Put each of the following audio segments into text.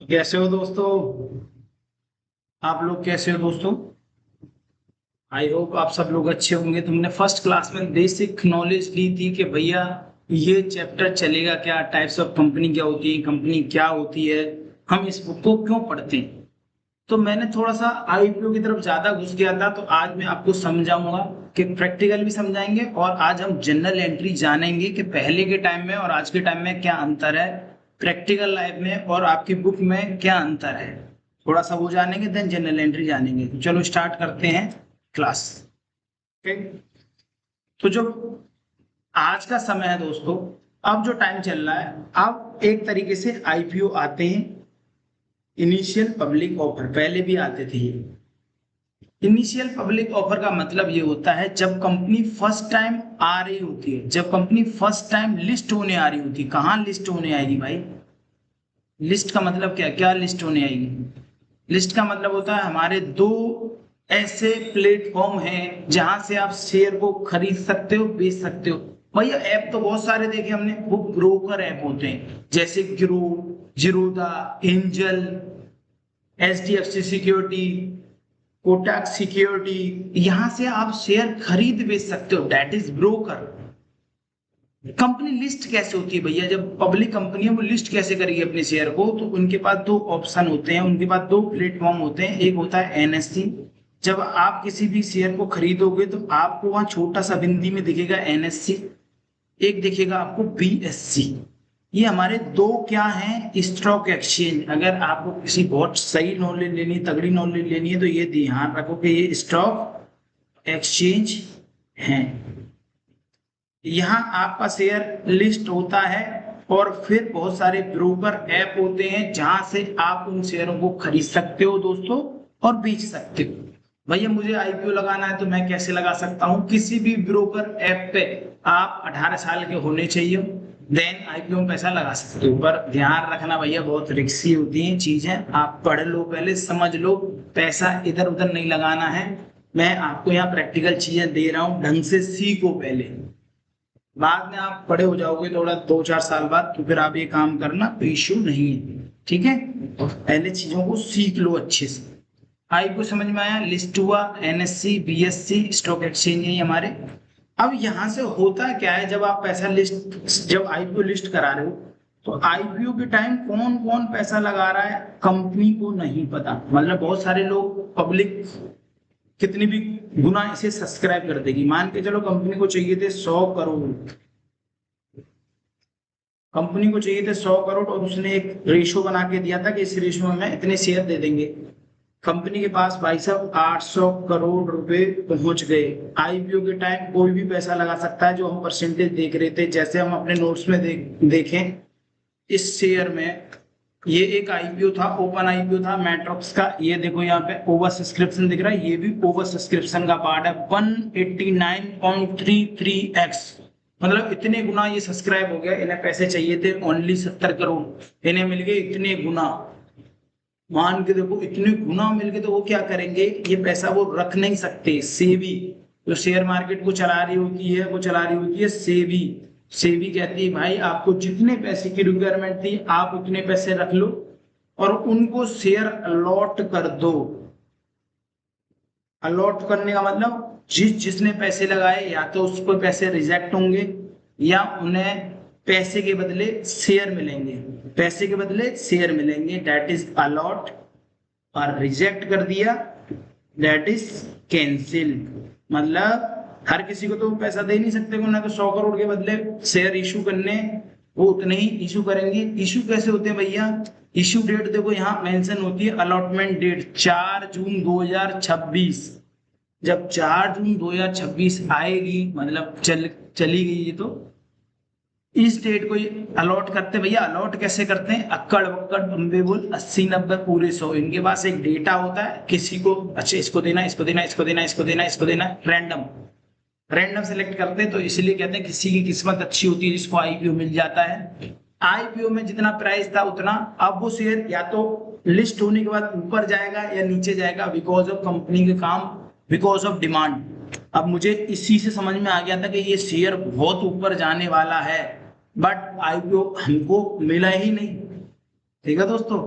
कैसे हो दोस्तों। आप लोग कैसे हो दोस्तों। आई होप आप सब लोग अच्छे होंगे। तुमने फर्स्ट क्लास में बेसिक नॉलेज ली थी कि भैया ये चैप्टर चलेगा क्या, टाइप्स ऑफ कंपनी क्या होती है, कंपनी क्या होती है, हम इस बुक को क्यों पढ़ते हैं। तो मैंने थोड़ा सा आईपीओ की तरफ ज्यादा घुस गया था, तो आज मैं आपको समझाऊंगा कि प्रैक्टिकल भी समझाएंगे और आज हम जनरल एंट्री जानेंगे कि पहले के टाइम में और आज के टाइम में क्या अंतर है, प्रैक्टिकल लाइफ में और आपकी बुक में क्या अंतर है। थोड़ा सा वो जानेंगे, देन जनरल एंट्री जानेंगे। तो चलो स्टार्ट करते हैं क्लास। ओके। तो जो आज का समय है दोस्तों, अब जो टाइम चल रहा है, अब एक तरीके से आईपीओ आते हैं, इनिशियल पब्लिक ऑफर पहले भी आते थे। इनिशियल पब्लिक ऑफर का मतलब ये होता है जब कंपनी फर्स्ट टाइम आ रही होती है, जब कंपनी फर्स्ट टाइम लिस्ट होने आ रही होती है। कहाँ लिस्ट होने आएगी भाई? लिस्ट का मतलब क्या क्या लिस्ट होने आएगी? लिस्ट का मतलब होता है हमारे दो ऐसे प्लेटफॉर्म हैं जहां से आप शेयर को खरीद सकते हो, बेच सकते हो। भैया ऐप तो बहुत सारे देखे हमने, वो ब्रोकर ऐप होते हैं जैसे grow, Zerodha, angel, HDFC security, Kotak security. यहां से आप शेयर खरीद बेच सकते हो, that is broker. Company list कैसे होती है भैया? जब पब्लिक कंपनी है वो लिस्ट कैसे करेगी अपने शेयर को? तो उनके पास दो ऑप्शन होते हैं, उनके पास दो प्लेटफॉर्म होते हैं। एक होता है एनएससी। जब आप किसी भी शेयर को खरीदोगे तो आपको वहां छोटा सा बिंदी में दिखेगा एनएससी, एक दिखेगा आपको बीएससी। ये हमारे दो क्या हैं, स्टॉक एक्सचेंज। अगर आपको किसी बहुत सही नॉलेज लेनी है, तगड़ी नॉलेज लेनी है, तो ये ध्यान रखो कि ये स्टॉक एक्सचेंज हैं। यहाँ आपका शेयर लिस्ट होता है और फिर बहुत सारे ब्रोकर ऐप होते हैं जहां से आप उन शेयरों को खरीद सकते हो दोस्तों, और बेच सकते हो। भैया मुझे आईपीओ लगाना है तो मैं कैसे लगा सकता हूँ? किसी भी ब्रोकर ऐप पे आप 18 साल के होने चाहिए, देन आईपीओ में पैसा लगा सकते हो। पर ध्यान रखना भैया, बहुत रिस्की होती है चीजें, आप पढ़ लो, पहले समझ लो। पैसा इधर उधर नहीं लगाना है। मैं आपको यहाँ प्रैक्टिकल चीजें दे रहा हूँ, ढंग से सीखो पहले। बाद में आप बड़े हो जाओगे थोड़ा 2-4 साल बाद, तो फिर आप ये काम करना, कोई इश्यू नहीं है। ठीक है, पहले चीजों को सीख लो अच्छे से। आई को समझ में आया? लिस्ट हुआ, एनएससी, बीएससी, स्टॉक एक्सचेंज है हमारे। अब यहां से होता क्या है, जब आप पैसा लिस्ट, जब आईपीओ लिस्ट करा रहे हो, तो आईपीओ के टाइम कौन कौन पैसा लगा रहा है कंपनी को नहीं पता। मतलब बहुत सारे लोग, पब्लिक कितनी भी गुना इसे सब्सक्राइब कर देगी। मान के चलो कंपनी को चाहिए थे 100 करोड़, कंपनी को चाहिए थे 100 करोड़, और उसने एक रेशो बना के दिया था कि इस रेशो में इतने शेयर दे देंगे। कंपनी के पास भाई साहब 800 करोड़ रुपए पहुंच गए। आईपीओ के टाइम कोई भी पैसा लगा सकता है। जो हम परसेंटेज देख रहे थे, जैसे हम अपने नोट्स में देखें, इस शेयर में ये एक आईपीओ था, ओपन आईपीओ था मैट्रॉक्स का। ये देखो यहाँ पे ओवर सब्सक्रिप्शन दिख रहा है, ये भी ओवर सब्सक्रिप्शन का पार्ट है। 189.33x, मतलब इतने गुना ये सब्सक्राइब हो गया। इन्हें पैसे चाहिए थे ओनली 70 करोड़, इन्हें मिल गए इतने गुना। मान के देखो इतने गुना मिल गए, तो वो क्या करेंगे, ये पैसा वो रख नहीं सकते। सेबी जो शेयर मार्केट को चला रही होती है, वो चला रही होती है सेबी। सेबी कहती है भाई आपको जितने पैसे की रिक्वायरमेंट थी आप उतने पैसे रख लो और उनको शेयर अलॉट कर दो। अलॉट करने का मतलब जिसने पैसे लगाए या तो उसको पैसे रिजेक्ट होंगे, या उन्हें पैसे के बदले शेयर मिलेंगे। पैसे के बदले शेयर मिलेंगे, दैट इज अलॉट। और रिजेक्ट कर दिया, दैट इज कैंसिल। मतलब हर किसी को तो पैसा दे नहीं सकते, ना तो 100 करोड़ के बदले शेयर इशू करने, वो उतने ही इशू करेंगे। इशू कैसे होते हैं भैया? इशू डेट देखो यहाँ मेंशन होती है, अलॉटमेंट डेट 4 जून 2026। जब 4 जून 2026 आएगी, मतलब चली गई ये, तो इस डेट को अलॉट करते हैं। भैया अलॉट कैसे करते हैं? अक्कड़ बक्कड़ बम्बे बोल 80-90 पूरे 100। इनके पास एक डेटा होता है, किसी को अच्छा इसको देना, इसको देना, इसको देना, इसको देना, इसको देना, रैंडम रैंडम सेलेक्ट करते हैं। तो इसलिए कहते हैं किसी की किस्मत अच्छी होती है जिसको आईपीओ मिल जाता है। आईपीओ में जितना प्राइस था उतना, अब वो शेयर या तो लिस्ट होने के बाद ऊपर जाएगा या नीचे जाएगा, बिकॉज ऑफ कंपनी के काम, बिकॉज ऑफ डिमांड। अब मुझे इसी से समझ में आ गया था कि ये शेयर बहुत ऊपर जाने वाला है, बट आईपीओ हमको मिला ही नहीं। ठीक है दोस्तों,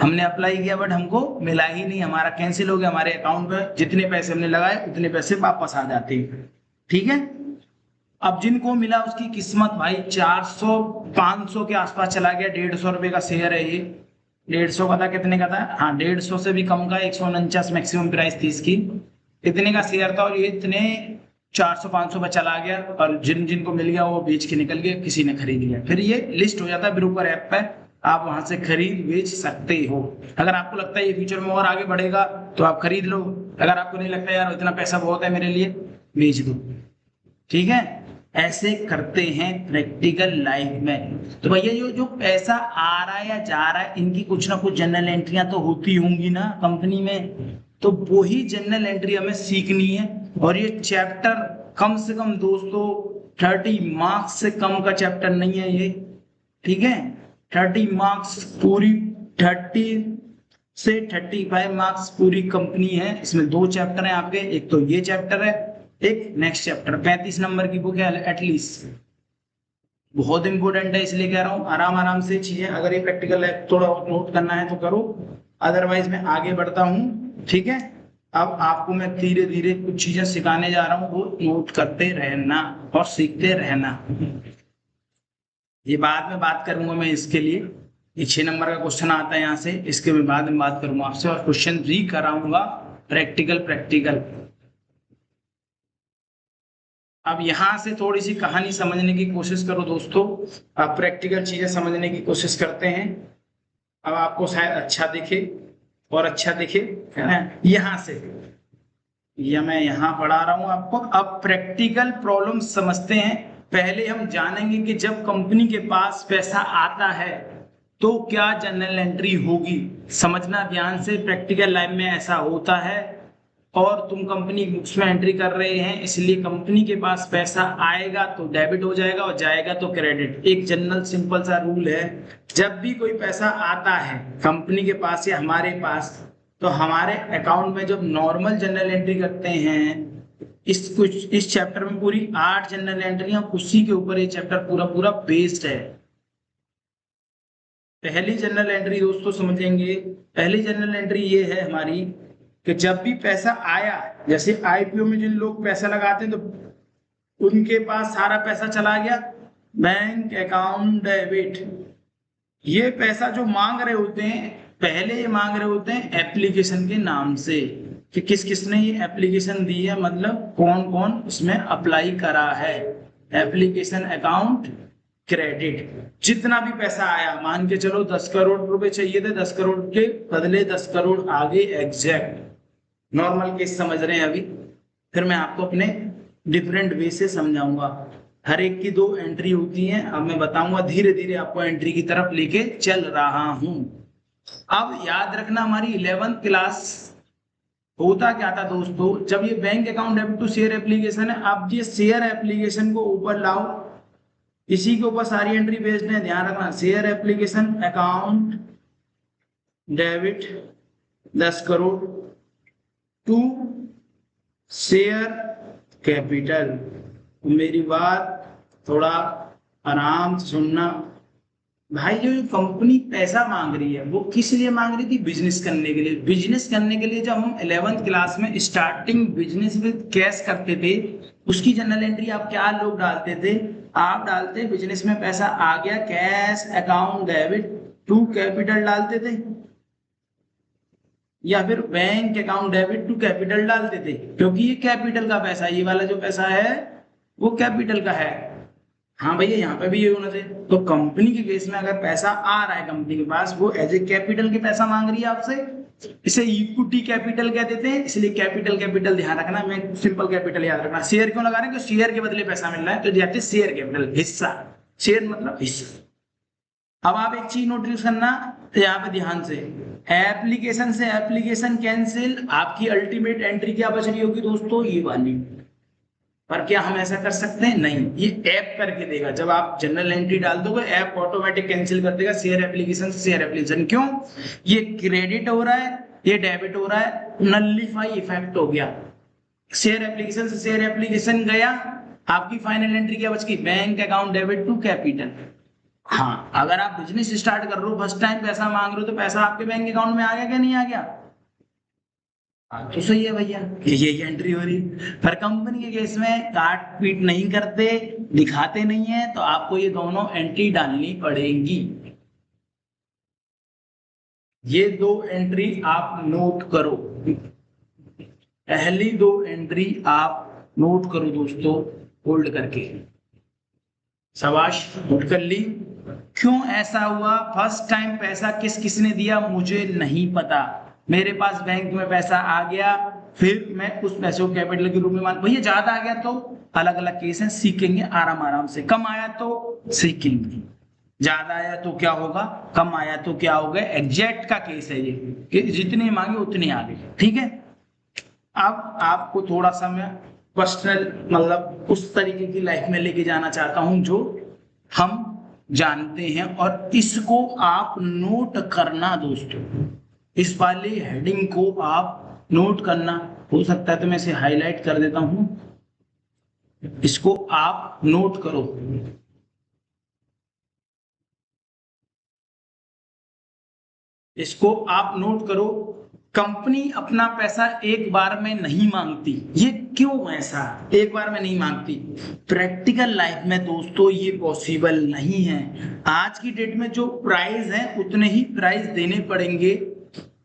हमने अप्लाई किया बट हमको मिला ही नहीं, हमारा कैंसिल हो गया, हमारे अकाउंट में जितने पैसे हमने लगाए उतने पैसे वापस आ जाते हैं। ठीक है, अब जिनको मिला उसकी किस्मत भाई, 400 500 के आसपास चला गया, 150 रुपए का शेयर है ये। 150 का था, कितने का था, हाँ 150 से भी कम का, 149 मैक्सिमम प्राइस थी इसकी, इतने का शेयर था, और ये इतने 400 500 पे चला गया, और जिन जिनको मिल गया वो बेच के निकल गए, किसी ने खरीद लिया। फिर ये लिस्ट हो जाता है ब्रोकर ऐप पे, आप वहां से खरीद बेच सकते हो। अगर आपको लगता है ये फ्यूचर में और आगे बढ़ेगा तो आप खरीद लो, अगर आपको नहीं लगता यार इतना पैसा बहुत है मेरे लिए, बेच दो। ठीक है, ऐसे करते हैं प्रैक्टिकल लाइफ में। तो भैया जो जो पैसा आ रहा है या जा रहा है, इनकी कुछ ना कुछ जनरल एंट्रियां तो होती होंगी ना कंपनी में, तो वही जनरल एंट्री हमें सीखनी है। और ये चैप्टर कम से कम दोस्तों 30 मार्क्स से कम का चैप्टर नहीं है ये। ठीक है, 30 मार्क्स पूरी, 30 से 35 मार्क्स पूरी कंपनी है। इसमें 2 चैप्टर हैं आपके, एक तो ये चैप्टर है, एक नेक्स्ट चैप्टर। 35 नंबर की बुक है एटलीस्ट, बहुत इंपॉर्टेंट है, इसलिए कह रहा हूँ आराम आराम से चीजें, अगर ये प्रैक्टिकल है थोड़ा और नोट करना है तो करो, अदरवाइज मैं आगे बढ़ता हूँ। ठीक है, अब आपको मैं धीरे धीरे कुछ चीजें सिखाने जा रहा हूँ, वो नोट करते रहना और सीखते रहना। ये बाद में बात करूंगा मैं इसके लिए, ये 6 नंबर का क्वेश्चन आता है यहाँ से, इसके मैं बाद में बात करूंगा आपसे, और क्वेश्चन भी कराऊंगा प्रैक्टिकल। अब यहाँ से थोड़ी सी कहानी समझने की कोशिश करो दोस्तों, आप प्रैक्टिकल चीजें समझने की कोशिश करते हैं। अब आपको शायद अच्छा दिखे और अच्छा दिखे, है ना। यहाँ से या मैं यहाँ पढ़ा रहा हूँ आपको। अब प्रैक्टिकल प्रॉब्लम समझते हैं। पहले हम जानेंगे कि जब कंपनी के पास पैसा आता है तो क्या जनरल एंट्री होगी। समझना ध्यान से, प्रैक्टिकल लाइफ में ऐसा होता है, और तुम कंपनी बुक्स में एंट्री कर रहे हैं, इसलिए कंपनी के पास पैसा आएगा तो डेबिट हो जाएगा और जाएगा तो क्रेडिट। एक जनरल सिंपल सा रूल है, जब भी कोई पैसा आता है कंपनी के पास या हमारे पास, तो हमारे अकाउंट में जब नॉर्मल जनरल एंट्री करते हैं, इस चैप्टर में पूरी 8 जनरल एंट्रियां, उसी के ऊपर ये चैप्टर पूरा पूरा बेस्ड है। पहली जनरल एंट्री दोस्तों समझेंगे, पहली जनरल एंट्री ये है हमारी कि जब भी पैसा आया, जैसे आईपीओ में जिन लोग पैसा लगाते हैं तो उनके पास सारा पैसा चला गया, बैंक अकाउंट डेबिट। ये पैसा जो मांग रहे होते हैं, पहले ये मांग रहे होते हैं एप्लीकेशन के नाम से, कि किस किसने ये एप्लीकेशन दी है, मतलब कौन कौन उसमें अप्लाई करा है। एप्लीकेशन अकाउंट क्रेडिट, जितना भी पैसा आया, मान के चलो 10 करोड़ रुपए चाहिए थे, 10 करोड़ के बदले 10 करोड़ आगे एग्जैक्ट। नॉर्मल केस समझ रहे हैं अभी, फिर मैं आपको अपने डिफरेंट वे से समझाऊंगा। हर एक की 2 एंट्री होती हैं, अब मैं बताऊंगा, धीरे धीरे आपको एंट्री की तरफ लेके चल रहा हूं। अब याद रखना, हमारी 11th क्लास होता क्या था दोस्तों, जब ये bank account debit to share application है, अब ये शेयर एप्लीकेशन को ऊपर लाओ, इसी के ऊपर सारी एंट्री बेस्ड है, ध्यान रखना। Share application account debit 10 crore to share capital. मेरी बात थोड़ा आराम से सुनना भाई, जो कंपनी पैसा मांग रही है वो किस लिए मांग रही थी, बिजनेस करने के लिए। बिजनेस करने के लिए जब हम 11th क्लास में स्टार्टिंग बिजनेस विद कैश करते थे, उसकी जनरल एंट्री आप क्या लोग डालते थे, आप डालते बिजनेस में पैसा आ गया, cash account debit to capital डालते थे, या फिर bank account debit to capital डालते थे, क्योंकि ये कैपिटल का पैसा, ये वाला जो पैसा है वो कैपिटल का है। हाँ भैया, यहाँ पे भी ये होना चाहिए। तो कंपनी के केस में अगर पैसा आ रहा है कंपनी के पास, वो एज ए कैपिटल के पैसा मांग रही है आपसे, इसे इक्विटी कैपिटल कह देते हैं, इसलिए कैपिटल ध्यान रखना, मैं सिंपल कैपिटल याद रखना। शेयर क्यों लगा रहे हैं, क्योंकि शेयर के बदले पैसा मिल रहा है, तो जाते शेयर कैपिटल, हिस्सा, शेयर मतलब हिस्सा। अब आप एक चीज नोटिस करना यहाँ पे ध्यान से, एप्लीकेशन से एप्लीकेशन कैंसिल, आपकी अल्टीमेट एंट्री क्या बच रही होगी दोस्तों, ये वाली। पर क्या हम ऐसा कर सकते हैं, नहीं, ये ऐप करके देगा। जब आप जनरल एंट्री डाल दोगे, ऐप ऑटोमेटिक कैंसिल कर देगा शेयर एप्लीकेशन से शेयर एप्लीकेशन। क्यों, ये क्रेडिट हो रहा है, ये डेबिट हो रहा है, नलिफाई इफेक्ट हो गया। शेयर एप्लीकेशन से शेयर एप्लीकेशन गया, आपकी फाइनल एंट्री क्या बच गई, bank account debit to capital. हाँ, अगर आप बिजनेस स्टार्ट कर रहे हो, फर्स्ट टाइम पैसा मांग रहे हो, तो पैसा आपके बैंक अकाउंट में आ गया क्या नहीं आ गया? हाँ, तो सही है भैया, ये एंट्री हो रही है। पर कंपनी के केस में काट पीट नहीं करते, दिखाते नहीं है, तो आपको ये दोनों एंट्री डालनी पड़ेगी। ये दो एंट्री आप नोट करो, पहली दो एंट्री आप नोट करो दोस्तों, होल्ड करके। शाबाश, नोट कर ली। क्यों ऐसा हुआ? फर्स्ट टाइम पैसा किस किसने दिया मुझे नहीं पता, मेरे पास बैंक में पैसा आ गया, फिर मैं उस पैसे को कैपिटल के रूप में मान, भैया ज्यादा आ गया तो अलग अलग केस है, सीखेंगे आराम आराम से। कम आया तो सीखेंगे, ज्यादा आया तो क्या होगा, कम आया तो क्या होगा, एग्जैक्ट का केस है ये, कि जितने मांगे उतने आ गए। ठीक है, अब आपको थोड़ा सा मैं पर्सनल मतलब उस तरीके की लाइफ में लेके जाना चाहता हूं जो हम जानते हैं, और इसको आप नोट करना दोस्तों, इस वाले हेडिंग को आप नोट करना। हो सकता है तो मैं इसे हाईलाइट कर देता हूं, इसको आप नोट करो। इसको आप नोट करो। कंपनी अपना पैसा एक बार में नहीं मांगती। ये क्यों ऐसा एक बार में नहीं मांगती? प्रैक्टिकल लाइफ में दोस्तों ये पॉसिबल नहीं है। आज की डेट में जो प्राइस है उतने ही प्राइस देने पड़ेंगे,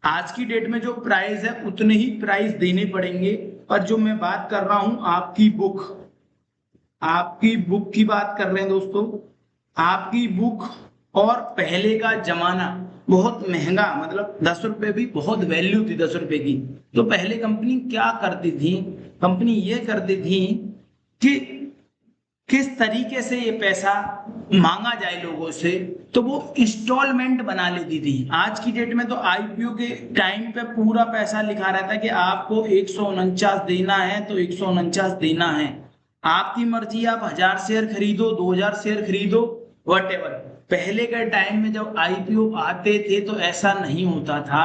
आज की डेट में जो प्राइस है उतने ही प्राइस देने पड़ेंगे। और जो मैं बात कर रहा हूं आपकी बुक, आपकी बुक की बात कर रहे हैं दोस्तों, आपकी बुक। और पहले का जमाना बहुत महंगा, मतलब 10 रुपए भी बहुत वैल्यू थी 10 रुपए की। तो पहले कंपनी क्या करती थी, कंपनी ये करती थी कि किस तरीके से ये पैसा मांगा जाए लोगों से, तो वो इंस्टॉलमेंट बना लेती थी। आज की डेट में तो आईपीओ के टाइम पे पूरा पैसा लिखा रहता है कि आपको 149 देना है तो 149 देना है, आपकी मर्जी, आप 1000 शेयर खरीदो, 2000 शेयर खरीदो, वट। पहले के टाइम में जब आईपीओ आते थे तो ऐसा नहीं होता था।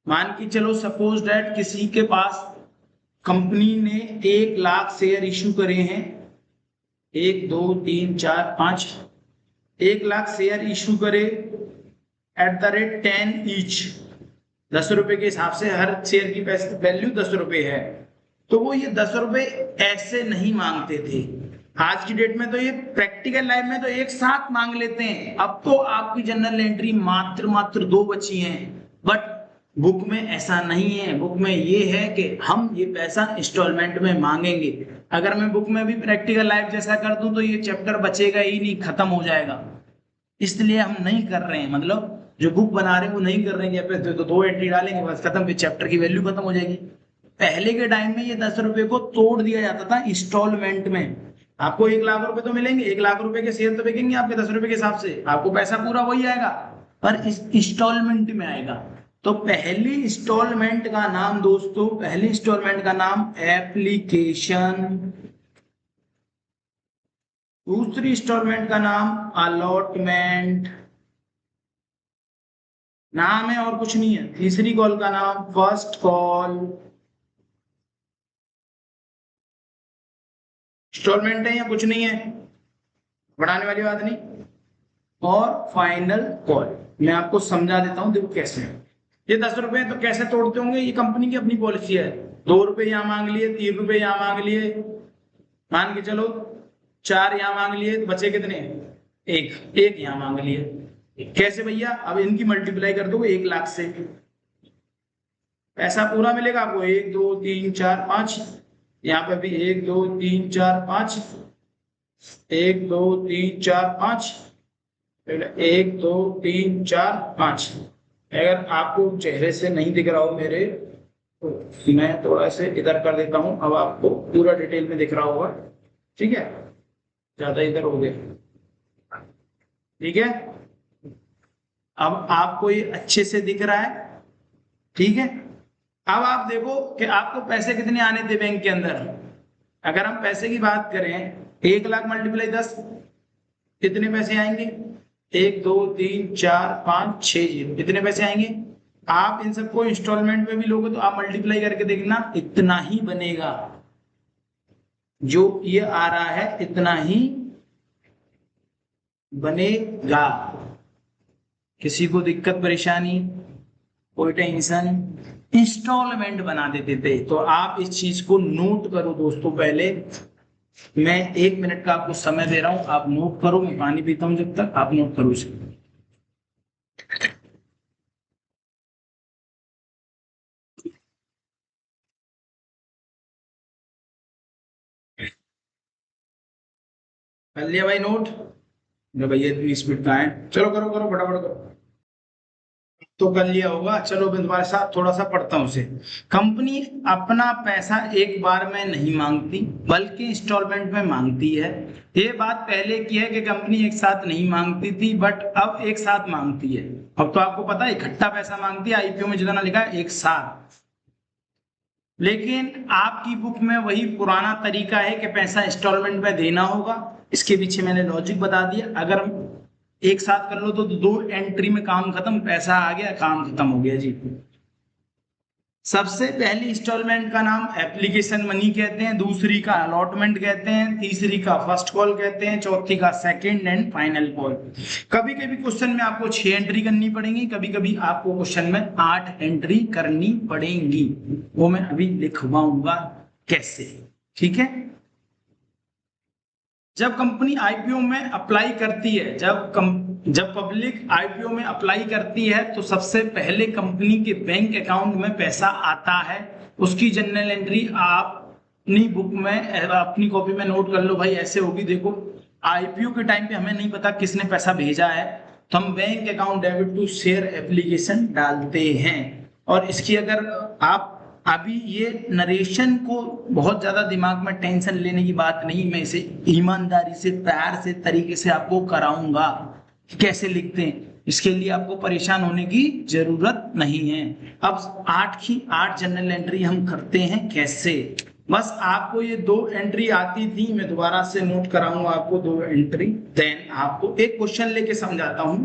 मान के चलो सपोज डैट किसी के पास कंपनी ने 1 लाख शेयर इशू करे हैं, 1 2 3 4 5, 1 लाख शेयर इशू करे एट द रेट 10 ईच, 10 रुपए के हिसाब से हर शेयर की पैसे वैल्यू 10 रुपए है। तो वो ये 10 रुपए ऐसे नहीं मांगते थे। आज की डेट में तो ये प्रैक्टिकल लाइफ में तो एक साथ मांग लेते हैं। अब तो आपकी जनरल एंट्री मात्र मात्र 2 बची हैं, बट बुक में ऐसा नहीं है। बुक में ये है कि हम ये पैसा इंस्टॉलमेंट में मांगेंगे। अगर मैं बुक में भी प्रैक्टिकल लाइफ जैसा कर दूं तो ये चैप्टर बचेगा ही नहीं, खत्म हो जाएगा। इसलिए हम नहीं कर रहे हैं, मतलब जो बुक बना रहे हैं वो नहीं कर रहे हैं कि तो 2 एंट्री डालेंगे बस खत्म, फिर चैप्टर की वैल्यू खत्म हो जाएगी। पहले के टाइम में ये 10 रुपए को तोड़ दिया जाता था इंस्टॉलमेंट में। आपको 1 लाख रुपए तो मिलेंगे, 1 लाख रुपए के शेयर तो बिकेंगे आपके 10 रुपए के हिसाब से, आपको पैसा पूरा वही आएगा, पर इस इंस्टॉलमेंट में आएगा। तो पहली इंस्टॉलमेंट का नाम दोस्तों, पहली इंस्टॉलमेंट का नाम एप्लीकेशन, दूसरी इंस्टॉलमेंट का नाम अलॉटमेंट, नाम है और कुछ नहीं है। तीसरी कॉल का नाम फर्स्ट कॉल, इंस्टॉलमेंट है या कुछ नहीं है, बढ़ाने वाली बात नहीं। और फाइनल कॉल मैं आपको समझा देता हूं, देखो कैसे। ये 10 रुपए तो कैसे तोड़ते होंगे, ये कंपनी की अपनी पॉलिसी है। 2 रुपए यहां मांग लिए, 3 रुपए यहां मांग लिए, मान के चलो 4 यहां मांग लिए, तो बचे कितने, एक, एक यहां मांग लिए। कैसे भैया, अब इनकी मल्टीप्लाई कर दो 1 लाख से, पैसा पूरा मिलेगा आपको। 1 2 3 4 5, यहाँ पे भी 1 2 3 4 5, 1 2 3 4 5, 1 2 3 4 5। अगर आपको चेहरे से नहीं दिख रहा हो मेरे, तो मैं थोड़ा से इधर कर देता हूं, अब आपको पूरा डिटेल में दिख रहा होगा। ठीक है, ज्यादा इधर हो गए। ठीक है, अब आपको ये अच्छे से दिख रहा है। ठीक है, अब आप देखो कि आपको पैसे कितने आने थे बैंक के अंदर। अगर हम पैसे की बात करें, 1 लाख मल्टीप्लाई 10, कितने पैसे आएंगे, 1 2 3 4 5 6 0, कितने पैसे आएंगे। आप इन सबको इंस्टॉलमेंट में भी लोगे तो आप मल्टीप्लाई करके देखना, इतना ही बनेगा। जो ये आ रहा है इतना ही बनेगा। किसी को दिक्कत परेशानी, कोई टेंशन, इंस्टॉलमेंट बना देते थे। तो आप इस चीज को नोट करो दोस्तों। पहले मैं 1 मिनट का आपको समय दे रहा हूं, आप नोट करो। मैं पानी पीता हूं, जब तक आप नोट करो इसे। कर लिया भाई नोट? अरे भैया इतनी स्पीड कहाँ है, चलो करो करो फटाफट करो। तो कर लिया होगा। चलो मैं तुम्हारे साथ थोड़ा सा पढ़ता हूँ उसे। कंपनी अपना पैसा एक बार में नहीं मांगती, बल्कि इंस्टॉलमेंट में मांगती है। ये बात पहले की है कि कंपनी एक साथ नहीं मांगती थी, बट अब एक साथ मांगती है। अब तो आपको पता है इकट्ठा पैसा मांगती है, आईपीओ में जितना लिखा है एक साथ। लेकिन आपकी बुक में वही पुराना तरीका है कि पैसा इंस्टॉलमेंट में देना होगा। इसके पीछे मैंने लॉजिक बता दिया। अगर एक साथ कर लो तो 2 एंट्री में काम खत्म, पैसा आ गया, काम खत्म हो गया जी। सबसे पहली इंस्टॉलमेंट का नाम एप्लीकेशन मनी कहते हैं, दूसरी का अलॉटमेंट कहते हैं, तीसरी का फर्स्ट कॉल कहते हैं, चौथी का सेकंड एंड फाइनल कॉल। कभी कभी क्वेश्चन में आपको 6 एंट्री करनी पड़ेगी, कभी कभी आपको क्वेश्चन में 8 एंट्री करनी पड़ेंगी। वो मैं अभी लिखवाऊंगा कैसे, ठीक है। जब कंपनी आईपीओ में अप्लाई करती है, जब पब्लिक आईपीओ में अप्लाई करती है, तो सबसे पहले कंपनी के बैंक अकाउंट में पैसा आता है। उसकी जनरल एंट्री आप अपनी बुक में, अपनी कॉपी में नोट कर लो भाई। ऐसे होगी, देखो आईपीओ के टाइम पे हमें नहीं पता किसने पैसा भेजा है, तो हम bank account debit to share application डालते हैं। और इसकी अगर आप अभी ये नरेशन को बहुत ज्यादा दिमाग में टेंशन लेने की बात नहीं, मैं इसे ईमानदारी से प्यार से तरीके से आपको कराऊंगा कि कैसे लिखते हैं। इसके लिए आपको परेशान होने की जरूरत नहीं है। अब 8 जनरल एंट्री हम करते हैं कैसे। बस आपको ये 2 एंट्री आती थी, मैं दोबारा से नोट कराऊंगा आपको 2 एंट्री। देन आपको एक क्वेश्चन लेके समझाता हूं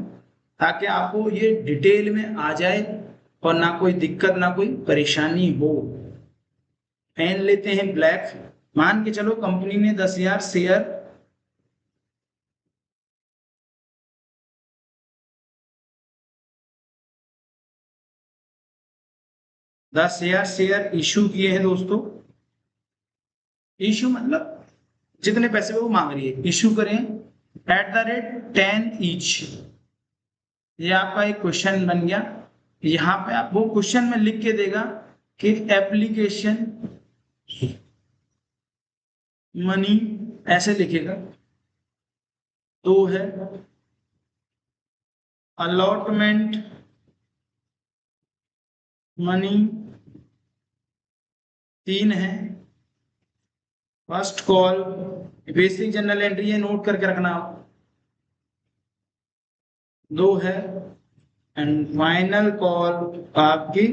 ताकि आपको ये डिटेल में आ जाए और ना कोई दिक्कत ना कोई परेशानी हो। पेन लेते हैं ब्लैक। मान के चलो कंपनी ने 10,000 शेयर इशू किए हैं दोस्तों। इशू मतलब जितने पैसे वो मांग रही है इशू करें @10 ईच। ये आपका एक क्वेश्चन बन गया। यहाँ पे आप वो क्वेश्चन में लिख के देगा कि एप्लीकेशन मनी, ऐसे लिखेगा। दो है अलॉटमेंट मनी, 3 है first call. Basic general entry है, नोट करके रखना। 2 है एंड फाइनल कॉल आपकी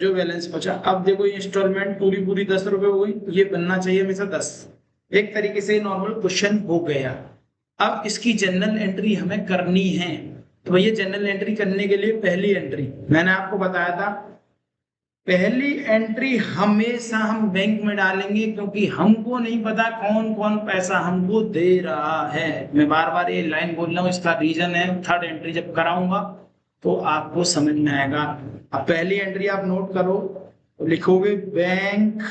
जो बैलेंस बचा। अब देखो इंस्टॉलमेंट पूरी पूरी 10 रुपए हो गई, ये बनना चाहिए हमेशा 10। एक तरीके से नॉर्मल क्वेश्चन हो गया। अब इसकी जनरल एंट्री हमें करनी है। तो भैया जनरल एंट्री करने के लिए पहली एंट्री मैंने आपको बताया था, पहली एंट्री हमेशा हम बैंक में डालेंगे, क्योंकि हमको नहीं पता कौन कौन पैसा हमको दे रहा है। मैं बार बार ये लाइन बोल रहा हूँ, इसका रीजन है थर्ड एंट्री जब कराऊंगा तो आपको समझ में आएगा। अब पहली एंट्री आप नोट करो, तो लिखोगे बैंक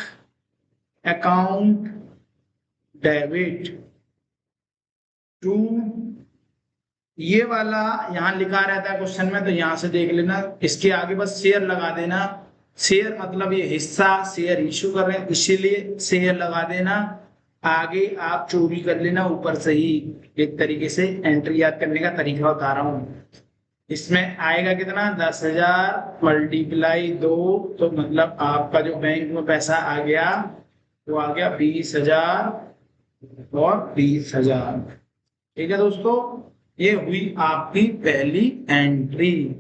अकाउंट डेबिट टू, ये वाला यहाँ लिखा रहता है क्वेश्चन में, तो यहाँ से देख लेना। इसके आगे बस शेयर लगा देना। शेयर मतलब ये हिस्सा, शेयर इशू कर रहे हैं इसीलिए शेयर लगा देना। आगे आप चोरी कर लेना ऊपर से ही। एक तरीके से एंट्री याद करने का तरीका बता रहा हूँ। इसमें आएगा कितना, 10,000 मल्टीप्लाई 2, तो मतलब आपका जो बैंक में पैसा आ गया वो आ गया 20,000 और 20,000। ठीक है दोस्तों, ये हुई आपकी पहली एंट्री।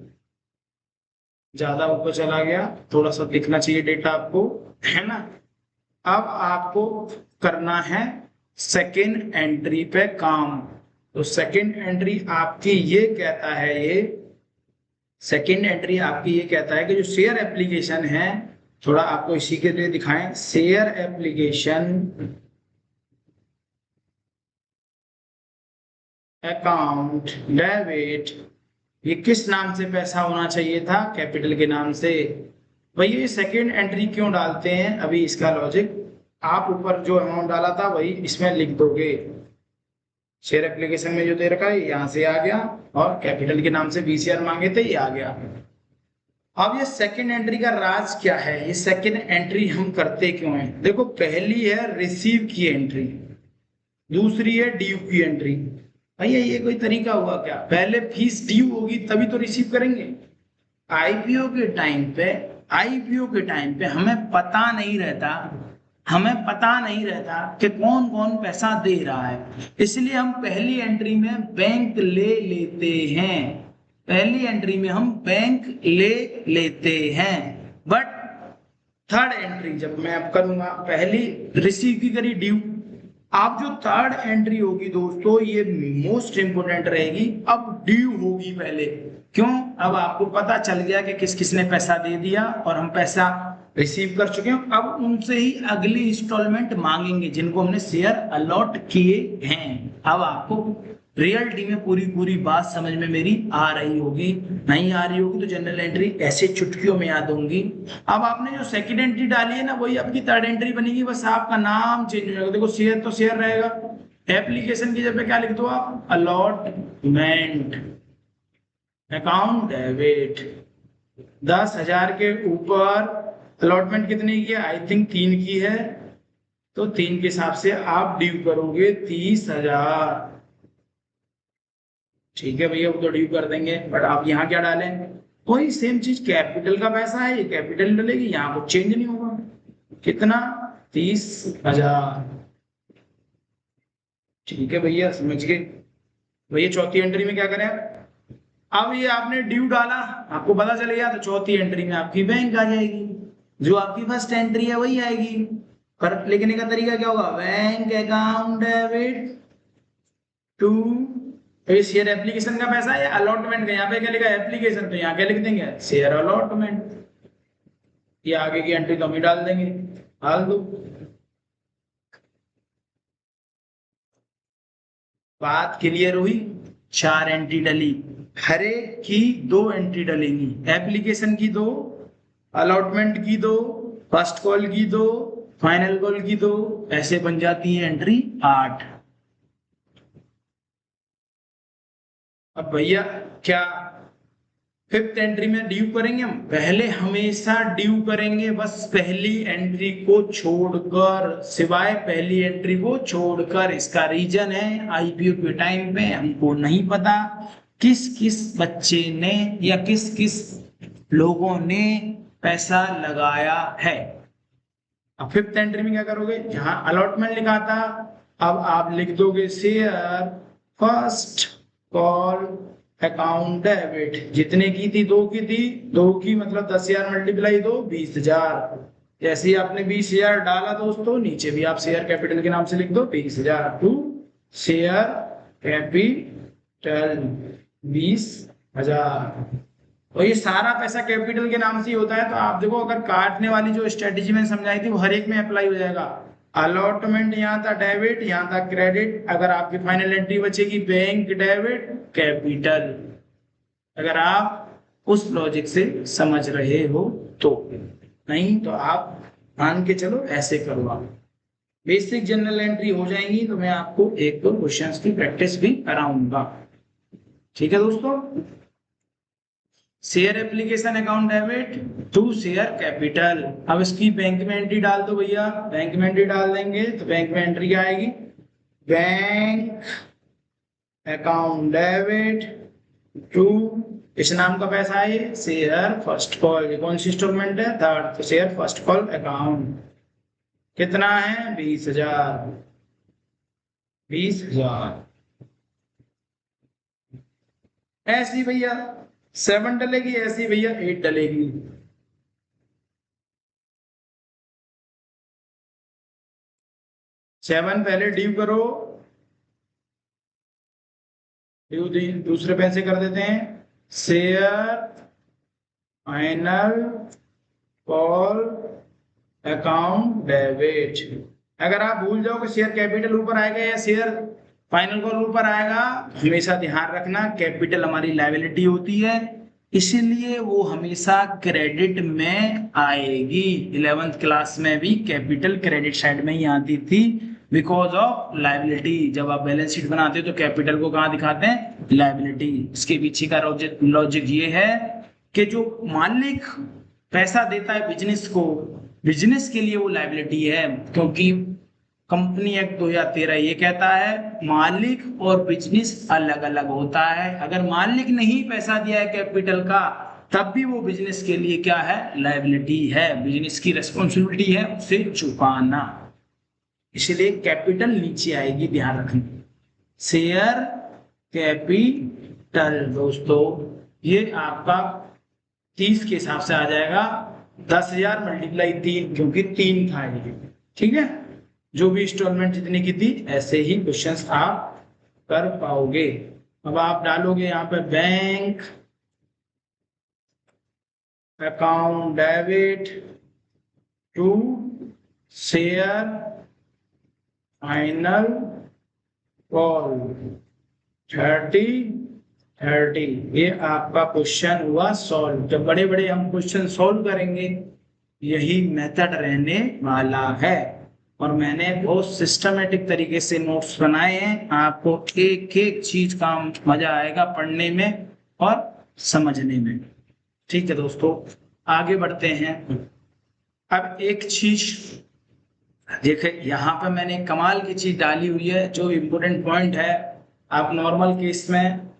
ज्यादा ऊपर चला गया, थोड़ा सा दिखना चाहिए डेटा आपको, है ना। अब आपको करना है सेकेंड एंट्री पे काम। तो सेकेंड एंट्री आपकी ये कहता है, ये सेकेंड एंट्री आपकी ये कहता है कि जो शेयर एप्लीकेशन है, थोड़ा आपको इसी के लिए दिखाएं, शेयर एप्लीकेशन अकाउंट डेबिट, ये किस नाम से पैसा होना चाहिए था? कैपिटल के नाम से। भैया ये सेकेंड एंट्री क्यों डालते हैं? अभी इसका लॉजिक, आप ऊपर जो अमाउंट डाला था वही इसमें लिख दोगे। शेयर एप्लीकेशन में जो दे रखा है यहाँ से आ गया, और कैपिटल के नाम से 20,000 मांगे थे, ये आ गया। अब ये सेकेंड एंट्री का राज क्या है? ये सेकेंड एंट्री हम करते क्यों हैं? देखो, पहली है रिसीव की एंट्री, दूसरी है ड्यू की एंट्री। भैया ये कोई तरीका हुआ क्या? पहले फीस ड्यू होगी तभी तो रिसीव करेंगे। आईपीओ के टाइम पे, आईपीओ के टाइम पे हमें पता नहीं रहता कि कौन कौन पैसा दे रहा है, इसलिए हम पहली एंट्री में बैंक ले लेते हैं। पहली एंट्री में हम बैंक ले लेते हैं। बट थर्ड एंट्री जब मैं अब करूंगा, पहली रिसीव की करी ड्यू, आप जो थर्ड एंट्री होगी दोस्तों ये मोस्ट इंपोर्टेंट रहेगी। अब ड्यू होगी पहले, क्यों? अब आपको पता चल गया कि किस किसने पैसा दे दिया और हम पैसा रिसीव कर चुके हैं। अब उनसे ही अगली इंस्टॉलमेंट मांगेंगे जिनको हमने शेयर अलॉट किए हैं। अब आपको रियलिटी में पूरी पूरी बात समझ में मेरी आ रही होगी। नहीं आ रही होगी तो जनरल एंट्री ऐसे चुटकियों में याद होंगी। अब आपने जो सेकंड एंट्री डाली है ना, वही आपकी थर्ड एंट्री बनेगी, बस आपका नाम चेंज हो जाएगा। देखो, शेयर तो शेयर रहेगा, एप्लीकेशन की जगह क्या लिख दो आप? Allotment account debit. 10,000 के ऊपर अलॉटमेंट कितने की है? आई थिंक 3 की है, तो 3 के हिसाब से आप ड्यू करोगे 30,000। ठीक है भैया, वो तो ड्यू कर देंगे, बट आप यहाँ क्या डालें? वही सेम चीज, कैपिटल का पैसा है, ये कैपिटल डलेगी, यहाँ कुछ चेंज नहीं होगा। कितना? 30,000। ठीक है भैया, समझ गए। भैया चौथी एंट्री में क्या करें? अब ये आपने ड्यू डाला, आपको पता चल गया, तो चौथी एंट्री में आपकी बैंक आ जाएगी। जो आपकी फर्स्ट एंट्री है वही आएगी, पर लिखने का तरीका क्या होगा? Bank account debit to share application का पैसा है, अलॉटमेंट का। यहाँ पे क्या लिखा है? एप्लीकेशन, तो यहाँ क्या लिख देंगे? Share allotment. ये आगे की एंट्री तो हम ही डाल देंगे, डाल दो। बात क्लियर हुई? 4 एंट्री डली, हर एक की 2 एंट्री डलेंगी। एप्लीकेशन की 2, अलॉटमेंट की 2, फर्स्ट कॉल की 2, फाइनल कॉल की 2, ऐसे बन जाती है एंट्री 8। अब भैया क्या फिफ्थ एंट्री में ड्यू करेंगे? हम पहले हमेशा ड्यू करेंगे, बस पहली एंट्री को छोड़कर, सिवाय पहली एंट्री को छोड़कर। इसका रीजन है, आईपीओ के टाइम पे हमको नहीं पता किस किस बच्चे ने या किस किस लोगों ने पैसा लगाया है। अब फिफ्थ एंट्री में क्या करोगे? जहां अलॉटमेंट लिखा था, अब आप लिख दोगे share first call account debit. जितने की थी? 2 की थी, 2 की मतलब 10,000 मल्टीप्लाई 2, 20,000। जैसे ही आपने 20,000 डाला दोस्तों, नीचे भी आप शेयर कैपिटल के नाम से लिख दो 20,000 टू शेयर कैपिटल 20,000। और ये सारा पैसा कैपिटल के नाम से ही होता है। तो आप देखो, अगर काटने वाली जो स्ट्रेटेजी मैंने समझाई थी वो हर एक में अप्लाई हो जाएगा। अलॉटमेंट यहाँ था डेबिट, यहाँ था क्रेडिट। अगर आपकी फाइनल एंट्री बचेगी बैंक डेबिट कैपिटल, अगर आप उस लॉजिक से समझ रहे हो तो। नहीं तो आप मान के चलो ऐसे करो, आप बेसिक जनरल एंट्री हो जाएंगी। तो मैं आपको 1-2 क्वेश्चंस की प्रैक्टिस भी कराऊंगा। ठीक है दोस्तों, share application account debit to share capital. अब इसकी बैंक में एंट्री डाल दो भैया, बैंक में एंट्री डाल देंगे तो बैंक में एंट्री क्या आएगी? बैंक अकाउंट डेबिट टू, इस नाम का पैसा है ये, शेयर फर्स्ट कॉल। ये कौन सी इंस्टॉलमेंट है? थर्ड। तो शेयर फर्स्ट कॉल अकाउंट कितना है? 20,000। 20,000 ऐसी भैया 7 डलेगी, ऐसी भैया 8 डलेगी। सेवन पहले ड्यू करो, ड्यू दूसरे पैसे कर देते हैं share final call account debit. अगर आप भूल जाओ कि शेयर कैपिटल ऊपर आएगा या शेयर फाइनल कॉल ऊपर आएगा, हमेशा ध्यान रखना कैपिटल हमारी लायबिलिटी होती है, इसीलिए वो हमेशा क्रेडिट में आएगी। 11th क्लास में भी कैपिटल क्रेडिट साइड में ही आती थी बिकॉज ऑफ लायबिलिटी। जब आप बैलेंस शीट बनाते हो तो कैपिटल को कहाँ दिखाते हैं, लायबिलिटी। इसके पीछे का लॉजिक ये है कि जो मालिक पैसा देता है बिजनेस को, बिजनेस के लिए वो लायबिलिटी है, क्योंकि कंपनी एक्ट 2013 ये कहता है मालिक और बिजनेस अलग अलग होता है। अगर मालिक ने ही पैसा दिया है कैपिटल का, तब भी वो बिजनेस के लिए क्या है, लायबिलिटी है। बिजनेस की रिस्पॉन्सिबिलिटी है उसे चुकाना, इसलिए कैपिटल नीचे आएगी, ध्यान रखना। शेयर कैपिटल दोस्तों ये आपका 30 के हिसाब से आ जाएगा, 10,000 मल्टीप्लाई 3, क्योंकि 3 था ये। ठीक है, जो भी इंस्टॉलमेंट जितनी की थी ऐसे ही क्वेश्चंस आप कर पाओगे। अब आप डालोगे यहाँ पे bank account debit to share final call 30, ये आपका क्वेश्चन हुआ सॉल्व। जब बड़े बड़े हम क्वेश्चन सॉल्व करेंगे यही मेथड रहने वाला है, और मैंने बहुत सिस्टमेटिक तरीके से नोट्स बनाए हैं, आपको एक एक चीज का मजा आएगा पढ़ने में और समझने में। ठीक है दोस्तों, आगे बढ़ते हैं। अब एक चीज देखिए, यहाँ पे मैंने कमाल की चीज डाली हुई है, जो इम्पोर्टेंट पॉइंट है। आप नॉर्मल केस में,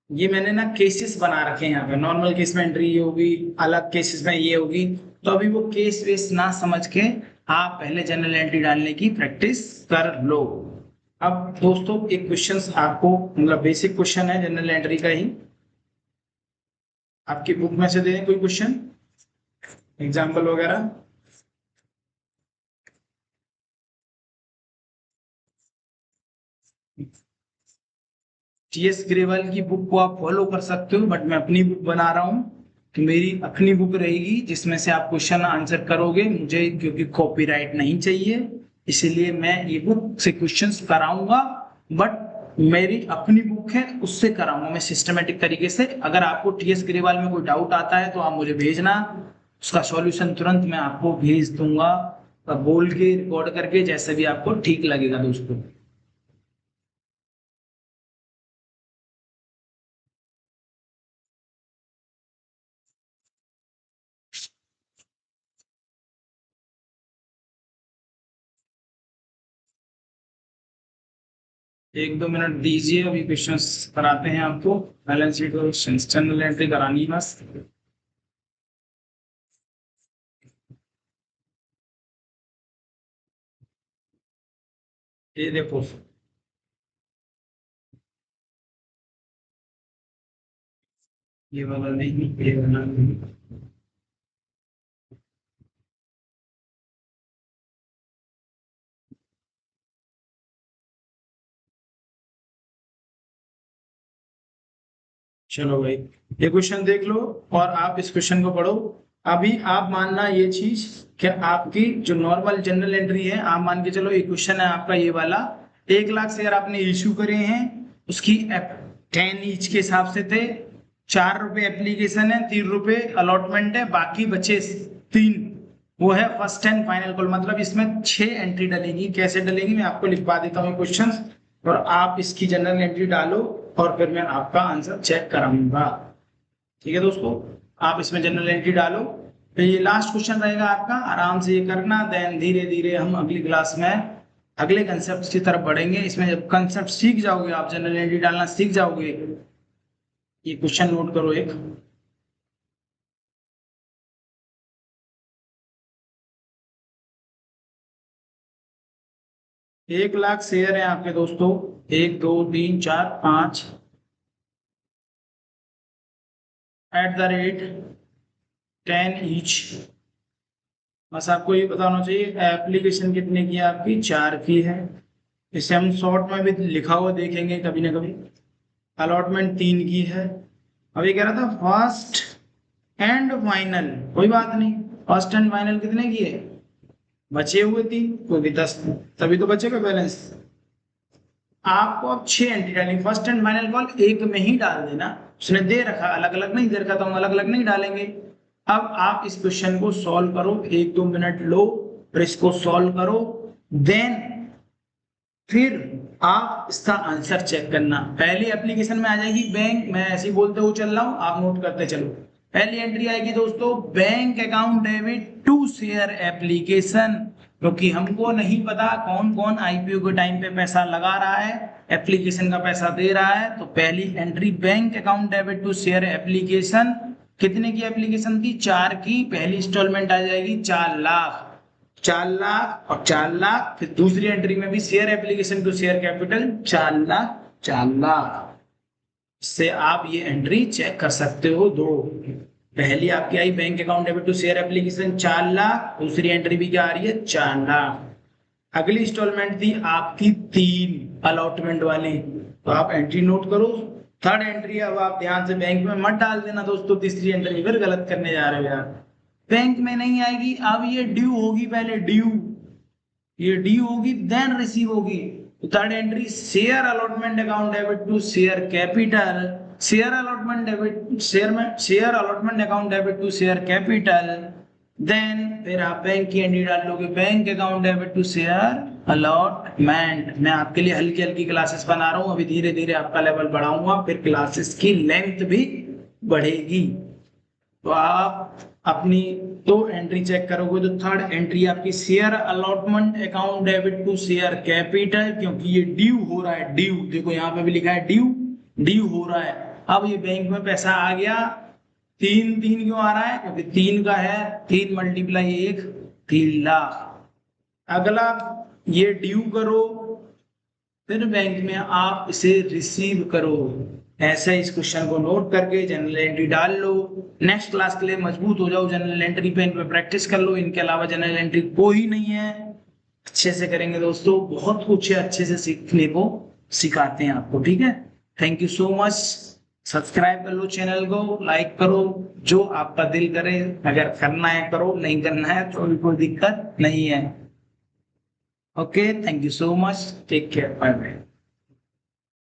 ये मैंने ना केसेस बना रखे हैं यहाँ पे, नॉर्मल केस में एंट्री ये होगी, अलग केसेस में ये होगी, तो अभी वो केस वेस ना समझ के आप पहले जनरल एंट्री डालने की प्रैक्टिस कर लो। अब दोस्तों एक क्वेश्चन आपको, मतलब बेसिक क्वेश्चन है जनरल एंट्री का ही, आपकी बुक में से दे दें कोई क्वेश्चन एग्जाम्पल वगैरह। टीएस ग्रेवाल की बुक को आप फॉलो कर सकते हो, बट मैं अपनी बुक बना रहा हूँ, तो मेरी अपनी बुक रहेगी जिसमें से आप क्वेश्चन आंसर करोगे मुझे, क्योंकि कॉपीराइट नहीं चाहिए, इसीलिए मैं ये बुक से क्वेश्चंस कराऊंगा, बट मेरी अपनी बुक है उससे कराऊंगा मैं सिस्टमेटिक तरीके से। अगर आपको टीएस ग्रेवाल में कोई डाउट आता है तो आप मुझे भेजना, उसका सॉल्यूशन तुरंत मैं आपको भेज दूंगा, बोल के रिकॉर्ड करके, जैसे भी आपको ठीक लगेगा दोस्तों। एक दो मिनट दीजिए, अभी क्वेश्चंस कराते हैं आपको। बैलेंस शीट और जनरल एंट्री करानी है बस। ये देखो, ये वाला नहीं, ये वाला नहीं। चलो भाई, ये क्वेश्चन देख लो और आप इस क्वेश्चन को पढ़ो। अभी आप मानना ये चीज कि आपकी जो नॉर्मल जनरल एंट्री है, आप मान के चलो ये क्वेश्चन है आपका ये वाला, 1 लाख शेयर आपने इश्यू करे हैं, उसकी 10 ईच के हिसाब से थे, 4 रुपए एप्लीकेशन है, 3 रुपए अलॉटमेंट है, बाकी बचे 3, वो है फर्स्ट एंड फाइनल कॉल। मतलब इसमें 6 एंट्री डलेगी। कैसे डलेगी मैं आपको लिखवा देता हूँ क्वेश्चन, और आप इसकी जनरल एंट्री डालो और फिर मैं आपका आंसर चेक कराऊंगा। ठीक है दोस्तों, आप इसमें जनरल एंट्री डालो, तो ये लास्ट क्वेश्चन रहेगा आपका, आराम से ये करना, देन धीरे धीरे हम अगली क्लास में अगले कंसेप्ट की तरफ बढ़ेंगे। इसमें जब कंसेप्ट सीख जाओगे, आप जनरल एंट्री डालना सीख जाओगे। ये क्वेश्चन नोट करो एक, 1 लाख शेयर है आपके दोस्तों, 1 2 3 4 5 @ 10 ईच। बस आपको ये बताना चाहिए एप्लीकेशन कितने की है आपकी, 4 की है। इसे हम शॉर्ट में भी लिखा हुआ देखेंगे कभी ना कभी। अलॉटमेंट 3 की है। अभी कह रहा था फर्स्ट एंड फाइनल, कोई बात नहीं, फर्स्ट एंड फाइनल कितने की है, बचे हुए 3, क्योंकि 10, तभी तो बचेगा बैलेंस। आपको अब 6 एंट्री डालनी, फर्स्ट एंड फाइनल कॉल एक में ही डाल देना, उसने दे रखा अलग अलग नहीं दे रखा तो हम अलग अलग नहीं डालेंगे। अब आप इस क्वेश्चन को सॉल्व करो, 1-2 मिनट लो और इसको सॉल्व करो, देन फिर आप इसका आंसर चेक करना। पहली एप्लीकेशन में आ जाएगी बैंक, मैं ऐसे ही बोलते हुए चल रहा हूं, आप नोट करते चलो। पहली एंट्री आएगी दोस्तों bank account debit to share application, क्योंकि हमको नहीं पता कौन कौन आईपीओ के टाइम पे पैसा लगा रहा है, एप्लीकेशन का पैसा दे रहा है। तो पहली entry bank account debit to share application, कितने की एप्लीकेशन थी, 4 की। पहली इंस्टॉलमेंट आ जाएगी 4 लाख, 4 लाख और 4 लाख। फिर दूसरी एंट्री में भी share application to share capital 4 lakh 4 lakh. इससे आप ये एंट्री चेक कर सकते हो। दो पहली आपकी I bank account debit to share application 4 lakh, दूसरी एंट्री भी क्या आ रही है 4 लाख। अगली इंस्टॉलमेंट थी आपकी 3 अलॉटमेंट वाली, तो आप एंट्री नोट करो। थर्ड एंट्री अब आप ध्यान से बैंक में मत डाल देना दोस्तों, तीसरी एंट्री फिर गलत करने जा रहे हो यार, बैंक में नहीं आएगी। अब ये ड्यू होगी, पहले ड्यू, ये ड्यू होगी देन रिसीव होगी। Third entry share allotment account debit to share capital, share allotment debit share allotment account debit to share capital. Then फिर आप बैंक की एंट्री डाल लोगे, bank account debit to share allotment. मैं आपके लिए हल्की हल्की क्लासेस बना रहा हूँ, अभी धीरे धीरे आपका लेवल बढ़ाऊंगा, फिर क्लासेस की लेंथ भी बढ़ेगी। तो आप अपनी दो एंट्री चेक करोगे तो थर्ड एंट्री आपकी share allotment account debit to share capital, क्योंकि ये ड्यू हो रहा है, ड्यू देखो यहाँ पे भी लिखा है ड्यू, ड्यू हो रहा है। अब ये बैंक में पैसा आ गया, 3 क्यों आ रहा है, क्योंकि 3 का है, 3 मल्टीप्लाई 1 3 लाख। अगला ये ड्यू करो, फिर बैंक में आप इसे रिसीव करो। ऐसे इस क्वेश्चन को नोट करके जनरल एंट्री डाल लो। नेक्स्ट क्लास के लिए मजबूत हो जाओ, जनरल एंट्री पे इन पे प्रैक्टिस कर लो। इनके अलावा जनरल एंट्री कोई नहीं है, अच्छे से करेंगे दोस्तों, बहुत कुछ है अच्छे से सीखने को सिखाते हैं आपको, ठीक है। Thank you so much. Subscribe कर लो चैनल को, लाइक करो, जो आपका दिल करे, अगर करना है करो, नहीं करना है तो कोई दिक्कत नहीं है। Okay, thank you so much, take care, bye bye.